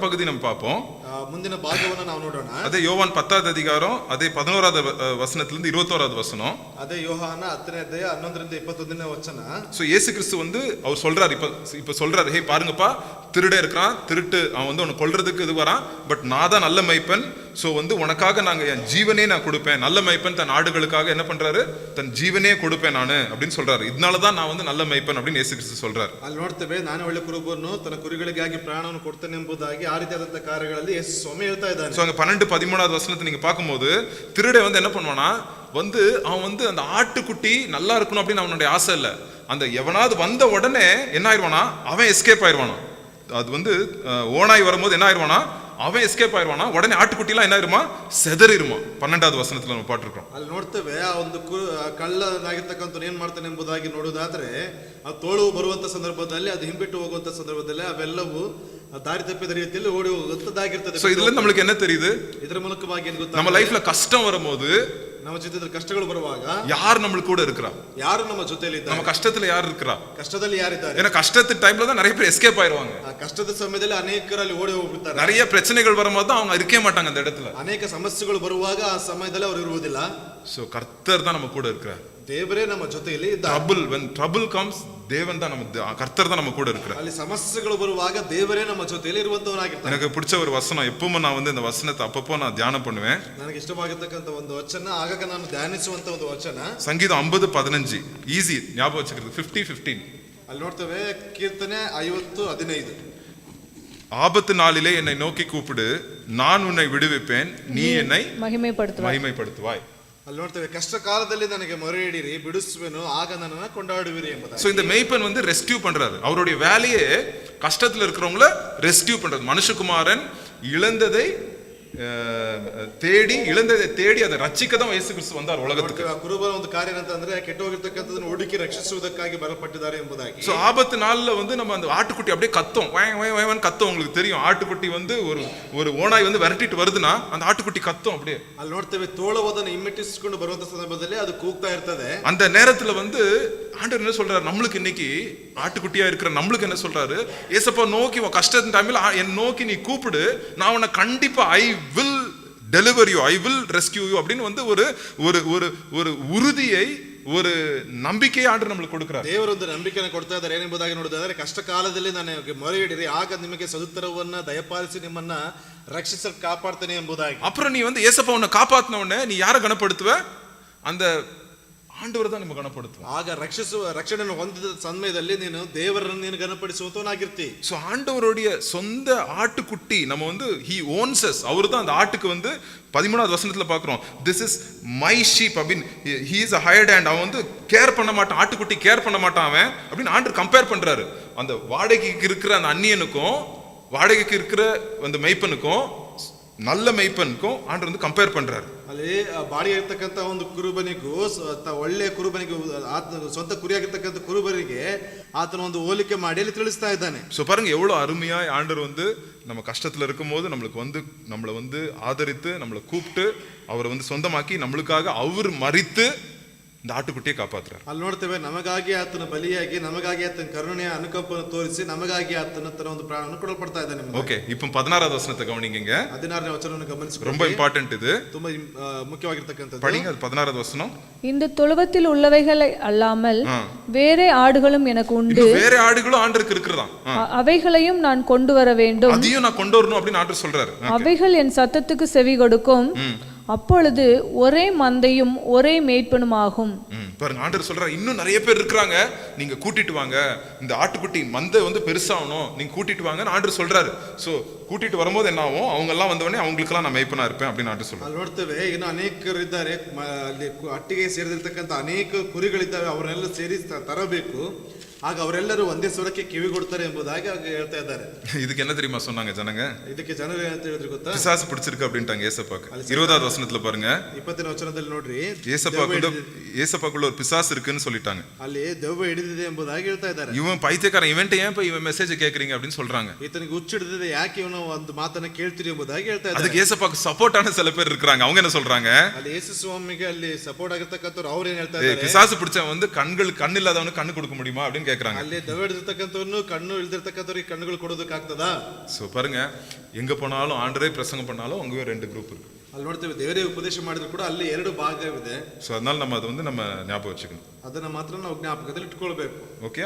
பகுதி நம்ம பார்ப்போம். ಮುಂದಿನ ಭಾಗವನ್ನು ನಾವು ನೋಡೋಣ. ಅದೇ ಯೋವಾನ್ 10வது அதிகாரம் ಅದೇ 11வது வசனத்திலிருந்து 21வது வசனம். ಅದೇ ಯೋಹಾನ 10ನೇ ಅಧ್ಯಾಯ 11ರಿಂದ 21ನೇ ವಚನ. சோ இயேசு கிறிஸ்து வந்து அவர் சொல்றாரு, இப்ப சொல்றாரு, ஹே பாருங்கப்பா, திருடே இருக்கிறான், திருட்டு அவன் வந்து உன்னை கொல்றதுக்கு இது வரான், பட் நான் தான் நல்ல மைப்பன். சோ வந்து உனக்காக நாங்க என் ஜீவனே நான் கொடுப்பேன். நல்ல மைப்பன் தன் ஆடுகளுக்காக என்ன பண்றாரு, தன் ஜீவனே கொடுப்பேன் நானு அப்படின்னு சொல்றாரு. இதனாலதான் நான் வந்து நல்ல மைப்பன் அப்படின்னு இயேசு கிறிஸ்து சொல்றாரு. ಅಲ್ಲಿ ನೋಡ್ತೇವೆ, ನಾನು ಒಳ್ಳೆ ಕುರುಬನು, ತನ್ನ ಕುರಿಗಳಿಗಾಗಿ ಪ್ರಾಣವನ್ನು ಕೊಡ್ತೇನೆ ಎಂಬುದಾಗಿ ಆ ರೀತಿಯಾದಂತಹ ಕಾರ್ಯಗಳಲ್ಲಿ ಯೇಸು ಸ್ವಾಮಿ ಹೇಳ್ತಾ ಇದ್ದಾನೆ. சோ அங்க 12-13வது வசனத்தை நீங்க பார்க்கும்போது திருடே வந்து என்ன பண்ணுவானா, வந்து அவன் வந்து அந்த ஆட்டுக்குட்டி நல்லா இருக்கணும் அப்படின்னு அவனுடைய ஆசை இல்ல. அந்த எவனாவது வந்த உடனே என்ன ஆயிடுவானா, அவன் எஸ்கேப் ஆயிடுவானா. அது வந்து ஓனாய் வரும்போது என்ன ஆயிடுவானா, அவன் எஸ்கேப் ஆயிடுவானா, உடனே ஆட்டுக்குட்டி எல்லாம் என்ன ஆயிருமா, செதறிருமா. 12வது வசனத்துல நம்ம பாத்துருக்கோம். ಅಲ್ಲಿ ನೋಡ್ತೇವೆ, ಆ ಒಂದು ಕಳ್ಳನಾಗಿರ್ತಕ್ಕಂಥ ಏನ್ ಮಾಡ್ತಾನೆ ಎಂಬುದಾಗಿ ನೋಡುವುದಾದ್ರೆ, ಆ ತೋಳು ಬರುವಂತ ಸಂದರ್ಭದಲ್ಲಿ, ಅದು ಹಿಂಬಿಟ್ಟು ಹೋಗುವಂತ ಸಂದರ್ಭದಲ್ಲಿ ಅವೆಲ್ಲವೂ ದಾರಿ ತಪ್ಪಿದ ರೀತಿಯಲ್ಲಿ ಓಡಿ ಹೋಗುವಂತದ್ದಾಗಿರ್ತದೆ. சோ இதுல நம்மளுக்கு என்ன தெரியுது, ಇದರ ಮೂಲಕವಾಗಿ ಏನು ಗೊತ್ತಾ, நம்ம லைஃப்ல கஷ்டம் வரும்போது, ನಮ್ಮ ಜೀವಿತದಲ್ಲಿ ಕಷ್ಟಗಳು ಬರುವಾಗ யார் நம்மளுக்கு கூட இருக்கறா, ಯಾರು ನಮ್ಮ ಜೊತೆಯಲ್ಲಿ ಇದ್ದಾರೆ, நம்ம கஷ்டத்துல யார் இருக்கறா, ಕಷ್ಟದಲ್ಲಿ ಯಾರಿದ್ದಾರೆ. ஏன்னா கஷ்டத்து டைம்ல தான் நிறைய பேர் எஸ்கேப் ஆயிருவாங்க. ಆ ಕಷ್ಟದ ಸಮಯದಲ್ಲಿ ಅನೇಕರಲ್ಲಿ ಓಡಿ ಹೋಗ್ಬಿಡ್ತಾರೆ. நிறைய பிரச்சனைகள் வரும்போது தான் அவங்க இருக்கவே மாட்டாங்க அந்த இடத்துல. ಅನೇಕ ಸಮಸ್ಯೆಗಳು ಬರುವಾಗ ಆ ಸಮಯದಲ್ಲಿ ಅವರು ಇರುವುದಿಲ್ಲ. சோ கர்த்தர் தான் நம்ம கூட இருக்கிறார். ದೇವರೇ ನಮ್ಮ ಜೊತೆಯಲ್ಲಿ ಇದ್ದಾರೆ. when trouble comes, தேவன் தான் நம்ம, கர்த்தர் தான் நம்ம கூட இருக்கிறார். ಅಲ್ಲಿ ಸಮಸ್ಯೆಗಳು ಬರುವಾಗ ದೇವರೇ ನಮ್ಮ ಜೊತೆಯಲ್ಲಿ ಇರುವಂತವನಾಗಿರ್ತಾನೆ. எனக்கு பிடிச்ச ஒரு வசனம், எப்பவும் நான் வந்து இந்த வசனத்தை அப்பப்போ நான் தியானம் பண்ணுவேன். ನನಗೆ ಇಷ್ಟವಾಗಿರ್ತಕ್ಕಂಥ ಒಂದು ವಚನ, ಆಗಾಗ ನಾನು ಧ್ಯಾನಿಸುವಂತ ಒಂದು ವಚನ, ಸಂಗೀತ 50:15. ಈಸಿ ஞாபகம் வச்சுக்கிறது. 50:15. ಅಲ್ಲಿ ನೋಡ್ತೇವೆ, ಕೀರ್ತನೆ 50:15. ஆபத்து நாளிலே என்னை நோக்கி கூப்பிடு, நான் உன்னை விடுவிப்பேன், நீ என்னை மகிமைப்படுத்துவாய். ಅಲ್ಲಿ ನೋಡ್ತೇವೆ, ಕಷ್ಟ ಕಾಲದಲ್ಲಿ ನನಗೆ ಮೊರೆ ಇಡಿರಿ, ಬಿಡಿಸುವೆನು, ಆಗ ನನ್ನನ್ನು ಕೊಂಡಾಡುವಿರಿ ಎಂಬುದಾಗಿ. சோ இந்த மேய்ப்பன் வந்து ரெஸ்கியூ பண்றாரு. அவருடைய வேலையே கஷ்டத்துல இருக்கிறவங்கள ரெஸ்கியூ பண்றது. மனுஷகுமாரன் இழந்ததை தேடி அதை ரட்சிக்க தான் இயேசு கிறிஸ்து வந்தார் உலகத்துக்கு. ಕುರುಬನ ಒಂದು ಕಾರ್ಯ ಅಂತಂದ್ರೆ, ಕೆಟ್ಟು ಹೋಗಿರ್ತಕ್ಕಂಥದನ್ನು ಹುಡುಕಿ ರಕ್ಷಿಸುವುದಕ್ಕಾಗಿ ಬರಲ್ಪಟ್ಟಿದ್ದಾರೆ ಎಂಬುದಾಗಿ. சோ ஆபத்து நாள்ல வந்து நம்ம அந்த ஆட்டுக்குட்டி அப்படியே கத்தும், வயவன் கத்தும். உங்களுக்கு தெரியும், ஆட்டுக்குட்டி வந்து ஒரு ஓனாய் வந்து விரட்டிட்டு வருதுன்னா அந்த ஆட்டுக்குட்டி கத்தும் அப்படியே. ಅಲ್ಲಿ ನೋಡ್ತೇವೆ, ತೋಳವದನ್ನು ಹಿಮ್ಮೆಟ್ಟಿಸಿಕೊಂಡು ಬರುವಂತ ಸಂದರ್ಭದಲ್ಲಿ ಅದು ಕೂಗ್ತಾ ಇರ್ತದೆ. அந்த நேரத்துல வந்து ஆண்டவர் என்ன சொல்றாரு, நம்மளுக்கு இன்னைக்கு ஆட்டுக்குட்டியா இருக்கிற நம்மளுக்கு என்ன சொல்றாரு, ஏசப்பா நோக்கி உன் கஷ்டத்தின் டைம்ல என் நோக்கி நீ கூப்பிடு, நான் உன்னை கண்டிப்பா I will deliver you, I will rescue you அப்படின்னு வந்து ஒரு ஒரு ஒரு ஒரு உறுதியை, ஒரு நம்பிக்கையை ஆண்டவர் நம்மளுக்கு கொடுக்கிறார். ದೇವರೊಂದು ನಂಬಿಕೆಯನ್ನು ಕೊಡ್ತಾ ಇದ್ದಾರೆ. ಏನೆಂಬುದಾಗಿ ನೋಡಿದ್ರೆ, ಕಷ್ಟ ಕಾಲದಲ್ಲಿ ನನಗೆ ಮೊರೆ ಇಡಿರಿ, ಆಗ ನಿಮಗೆ ಸದುತ್ತರವನ್ನ ದಯಪಾಲಿಸಿ ನಿಮ್ಮನ್ನ ರಕ್ಷಿಸಲು ಕಾಪಾಡ್ತೇನೆ ಎಂಬುದಾಗಿ. அப்புறம் நீ வந்து ஏசப்பா உன்னை காப்பாத்தின உடனே நீ யாரை கனப்படுத்துவ, அந்த ஆண்டவர் தான் நம்ம கனப்படுத்துவோம். ಆಗ ರಕ್ಷಣೆಯನ್ನು ಹೊಂದಿದ ಸಮಯದಲ್ಲಿ ನೀನು ದೇವರನ್ನು ನೀನು ಗನಪಡಿಸುವಂತವನಾಗಿರ್ತಿ. சோ ஆண்டவருடைய சொந்த ஆட்டுக்குட்டி நம்ம வந்து he owns us. அவர் தான் அந்த ஆட்டுக்கு வந்து 13வது வசனத்துல பாக்குறோம், this is my sheep அப்படின்னு. he is a hired hand. அவன் வந்து கேர் பண்ண மாட்டான், ஆட்டுக்குட்டி கேர் பண்ண மாட்டான் அவன் அப்படின்னு ஆண்டவர் கம்பேர் பண்றாரு. அந்த வாடகைக்கு இருக்கிற அந்த அந்நியனுக்கும் வாடகைக்கு இருக்கிற அந்த மெய்ப்பனுக்கும் நல்ல மெய்ப்பனுக்கும் ஆண்டவர் வந்து கம்பேர் பண்றாரு. ಅಲ್ಲಿ ಬಾಡಿಗೆ ಇರ್ತಕ್ಕಂಥ ಒಂದು ಕುರುಬನಿಗೂ ಒಳ್ಳೆಯ ಕುರುಬನಿಗೂ, ಆತನ ಸ್ವಂತ ಕುರಿಯಾಗಿರ್ತಕ್ಕಂಥ ಕುರುಬನಿಗೆ ಆತನ ಒಂದು ಹೋಲಿಕೆ ಮಾಡಿ ಅಲ್ಲಿ ತಿಳಿಸ್ತಾ ಇದ್ದಾನೆ. சோ பாருங்க எவ்வளவு அருமையா ஆண்டவர் வந்து நம்ம கஷ்டத்துல இருக்கும்போது நம்மளை வந்து ஆதரித்து நம்மளை கூப்பிட்டு அவரை வந்து சொந்தமாக்கி நம்மளுக்காக அவர் மரித்து இந்த ஆட்டுக்குட்டியை காப்பாத்துறாரு. ಅಲ್ಲಿ ನೋಡ್ತೇವೆ, ನಮಗಾಗಿ ಆತನ ಬಲಿಯಾಗಿ, ನಮಗಾಗಿ ಆತನ ಕರುಣೆಯ ಅನುಕಂಪವನ್ನು ತೋರಿಸಿ, ನಮಗಾಗಿ ಆತನ ತರ ಒಂದು ಪ್ರಾಣವನ್ನು ಕೊಡಲ್ಪಡ್ತಾ ಇದ್ದಾನೆ. ಓಕೆ, இப்போ 16வது வசனத்தை கவனிங்க. 16ನೇ ವಚನವನ್ನು ಗಮನಿಸಿ, ரொம்ப இம்பார்ட்டன்ட் இது, ತುಂಬಾ முக்கியವಾಗಿರ್ತಕ್ಕಂಥದ್ದು. படிங்க 16வது வசனம். இந்த தொழுவத்தில் உள்ளவைகளை அல்லாமல் வேறே ஆடுகளும் எனக்கு உண்டு, வேற ஆடுகளும் ஆண்டருக்கு இருக்குறதா, அவைகளையும் நான் கொண்டு வர வேண்டும், அதையும் நான் கொண்டு வரணும் அப்படி ஆண்டவர் சொல்றாரு. அவைகள் என் சத்தத்துக்கு செவி கொடுக்கும், அப்பொழுது ஒரே மந்தையும் ஒரே மேய்ப்பனுமாகும். பாருங்க, ஆண்டவர் சொல்றாரு, இன்னும் நிறைய பேர் இருக்காங்க, நீங்க கூட்டிட்டு வாங்க, இந்த ஆட்டுக்குட்டி மந்தை வந்து பெருசாகணும், நீங்க கூட்டிட்டு வாங்கன்னு ஆண்டவர் சொல்றாரு. சோ கூட்டிட்டு வரும்போது என்ன ஆகும், அவங்க எல்லாம் வந்தவனே அவங்களுக்கெல்லாம் நான் மேய்ப்பனா இருப்பேன் அப்படின்னு ஆண்டவர் சொல்றாரு. ಅಲ್ಲಿ ನೋಡ್ತೇವೆ, ಇನ್ನು ಅನೇಕರಿದ್ದಾರೆ, ಅಲ್ಲಿ ಅಟ್ಟಿಗೆ ಸೇರಿದಿರ್ತಕ್ಕಂಥ ಅನೇಕ ಕುರಿಗಳಿದ್ದಾವೆ, ಅವರನ್ನೆಲ್ಲ ಸೇರಿ ತರಬೇಕು, ಆಗ ಅವರೆಲ್ಲರೂ ಒಂದೇ ಸ್ವರಕ್ಕೆ ಕಿವಿ ಕೊಡ್ತಾರೆ ಎಂಬುದಾಗಿ ಹೇಳ್ತಾ ಇದ್ದಾರೆ. இதுக்கு என்ன தெரியுமா சொன்னாங்க ஜனங்க? ಇದಕ್ಕೆ ಜನರು ಏನಂತ ಹೇಳಿದ್ರು ಗೊತ್ತಾ? பிசாசு பிடிச்சிருக்கு அப்படின்ட்டாங்க ஏசப்பாக்கு. 20வது வசனத்துல பாருங்க, 20ನೇ ವಚನದಲ್ಲಿ ನೋಡ್ರಿ, ஏசப்பாக்குள்ள ஒரு பிசாசு இருக்குன்னு சொல்லிட்டாங்க. ಅಲ್ಲಿ ದೆವ್ವ ಹಿಡಿದಿದೆ ಎಂಬುದಾಗಿ ಹೇಳ್ತಾ ಇದ್ದಾರೆ. இவன் பைத்தியக்காரன், இவன்ட்ட ஏன் போய் இவன் மெசேஜ் கேக்குறீங்க அப்படின்னு சொல்றாங்க. ಈತನಿಗೆ ಹುಚ್ಚು ಹಿಡಿದಿದೆ, ಯಾಕೆ ಇವನು ಒಂದು ಮಾತನ್ನ ಕೇಳ್ತೀರಿ ಎಂಬುದಾಗಿ ಹೇಳ್ತಾ ಇದ್ದಾರೆ. அதுக்கு ஏசப்பாக்கு சப்போர்ட்டான சில பேர் இருக்காங்க. அவங்க என்ன சொல்றாங்க, ಅಲ್ಲಿ ಯೇಸು ಸ್ವಾಮಿಗೆ ಅಲ್ಲಿ ಸಪೋರ್ಟ್ ಆಗಿರ್ತಕ್ಕಂಥವ್ರು ಅವ್ರು ಏನ್ ಹೇಳ್ತಾ ಇದ್ದಾರೆ, பிசாசு பிடிச்சவன் வந்து கண்ணு இல்லாதவனுக்கு கண்ணு கொடுக்க முடியுமா அப்படின்னு கேக்குறாங்க. ಅಲ್ಲಿ ದೆವ್ವ ಹಿಡಿದಿರ್ತಕ್ಕಂಥವ್ನು ಕಣ್ಣು ಇಲ್ದಿರ್ತಕ್ಕಂಥವ್ರಿಗೆ ಕಣ್ಣುಗಳು ಕೊಡೋದಕ್ಕಾಗ್ತದಾ? சோ பாருங்க, எங்க போனாலும் ஆண்டரே பிரசங்கம் பண்ணாலும் அங்கேயே 2 குரூப் இருக்கு. ಅಲ್ಲಿ ನೋಡ್ತೇವೆ, ದೇವರೇ ಉಪದೇಶ ಮಾಡಿದ್ರು ಕೂಡ ಅಲ್ಲಿ 2 ಭಾಗವಿದೆ. சோ அதனால நம்ம அதை வந்து நம்ம ஞாபகம் வச்சுக்கணும். ಅದನ್ನ ಮಾತ್ರ ನಾವು ಜ್ಞಾಪಕದಲ್ಲಿ ಇಟ್ಕೊಳ್ಬೇಕು. ஓகே.